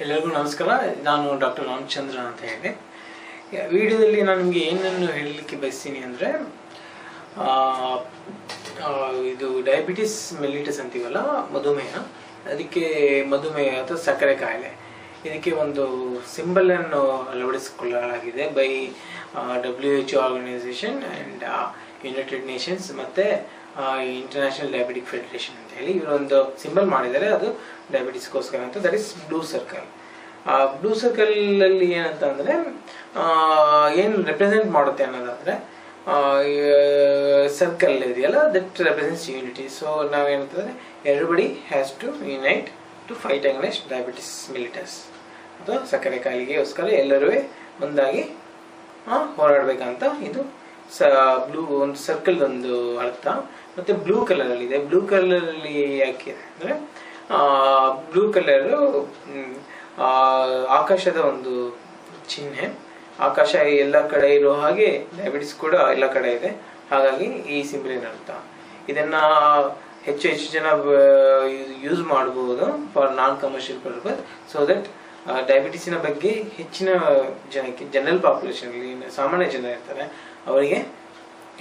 ಎಲ್ಲರಿಗೂ ನಮಸ್ಕಾರ. ನಾನು ಡಾಕ್ಟರ್ ರಾಮಚಂದ್ರ ಅಂತ ಹೇಳಿ ವಿಡಿಯೋದಲ್ಲಿ ನಾನು ನಿಮಗೆ ಏನನ್ನು ಹೇಳಲಿಕ್ಕೆ ಬಯಸ್ತೀನಿ ಅಂದರೆ, ಇದು ಡಯಾಬಿಟಿಸ್ ಮೆಲ್ಲಿಟಸ್ ಅಂತೀವಲ್ಲ, ಮಧುಮೇಹ. ಅದಕ್ಕೆ ಮಧುಮೇಹ ಅಥವಾ ಸಕ್ಕರೆ ಕಾಯಿಲೆ, ಇದಕ್ಕೆ ಒಂದು ಸಿಂಬಲ್ ಅನ್ನು ಅಳವಡಿಸಿಕೊಳ್ಳಲಾಗಿದೆ by WHO organisation and united nations ಮತ್ತು ಇಂಟರ್ನ್ಯಾಷನಲ್ ಡಯಾಬಿಟಿಕ್ ಫೆಡರೇಷನ್ ಅಂತ ಹೇಳಿ ಇವರೊಂದು ಸಿಂಬಲ್ ಮಾಡಿದ್ದಾರೆ. ಅದು ಡಯಾಬಿಟಿಸ್ಗೋಸ್ಕರ ಅಂತ, that is blue circle. Blue circle ಅಲ್ಲಿ ಏನಂತ ಅಂದರೆ ಏನು ರೆಪ್ರೆಸೆಂಟ್ ಮಾಡುತ್ತೆ ಅನ್ನೋದಾದರೆ, ಸರ್ಕಲ್ ಇದೆಯಲ್ಲ, ದಟ್ ರೆಪ್ರೆಸೆಂಟ್ಸ್ ಯೂನಿಟಿ. ಸೊ ನಾವೇನಂತಂದರೆ everybody has to unite to fight against diabetes mellitus ಅಥವಾ ಸಕ್ಕರೆ ಕಾಯಿಲೆಗೋಸ್ಕರ ಎಲ್ಲರೂ ಒಂದಾಗಿ ಹೋರಾಡಬೇಕಂತ ಇದು ಬ್ಲೂ ಒಂದು ಸರ್ಕಲ್ ಒಂದು ಅರ್ಥ. ಮತ್ತೆ ಬ್ಲೂ ಕಲರ್ ಅಲ್ಲಿ ಇದೆ. ಬ್ಲೂ ಕಲರ್ ಅಲ್ಲಿ ಯಾಕೆ ಅಂದ್ರೆ, ಬ್ಲೂ ಕಲರ್ ಆಕಾಶದ ಒಂದು ಚಿಹ್ನೆ. ಆಕಾಶ ಎಲ್ಲ ಕಡೆ ಇರೋ ಹಾಗೆ ಡಯಾಬಿಟಿಸ್ ಕೂಡ ಎಲ್ಲ ಕಡೆ ಇದೆ, ಹಾಗಾಗಿ ಈ ಸಿಂಬಲಿನ ಅರ್ಥ. ಇದನ್ನ ಹೆಚ್ಚು ಜನ ಯೂಸ್ ಮಾಡಬಹುದು for non commercial purpose, so that ಡಯಾಬಿಟಿಸಿನ ಬಗ್ಗೆ ಹೆಚ್ಚಿನ ಜನಕ್ಕೆ, ಜನರಲ್ ಪಾಪ್ಯುಲೇಷನ್, ಸಾಮಾನ್ಯ ಜನ ಇರ್ತಾರೆ, ಅವರಿಗೆ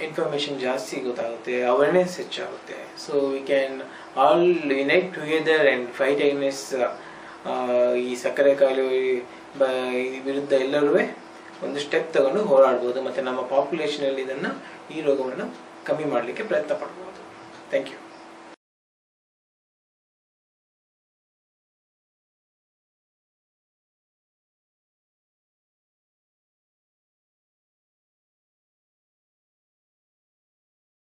ಇನ್ಫಾರ್ಮೇಶನ್ ಜಾಸ್ತಿ ಗೊತ್ತಾಗುತ್ತೆ, ಅವೇರ್ನೆಸ್ ಹೆಚ್ಚಾಗುತ್ತೆ. So we can all unite together and fight against ಈ ಸಕ್ಕರೆ ಕಾಯಿಲೆ ವಿರುದ್ಧ ಎಲ್ಲರೂ ಒಂದು ಸ್ಟೆಪ್ ತಗೊಂಡು ಹೋರಾಡ್ಬೋದು. ಮತ್ತು ನಮ್ಮ ಪಾಪ್ಯುಲೇಷನಲ್ಲಿ ಈ ರೋಗವನ್ನು ಕಮ್ಮಿ ಮಾಡಲಿಕ್ಕೆ ಪ್ರಯತ್ನ ಪಡ್ಬೋದು. Thank you.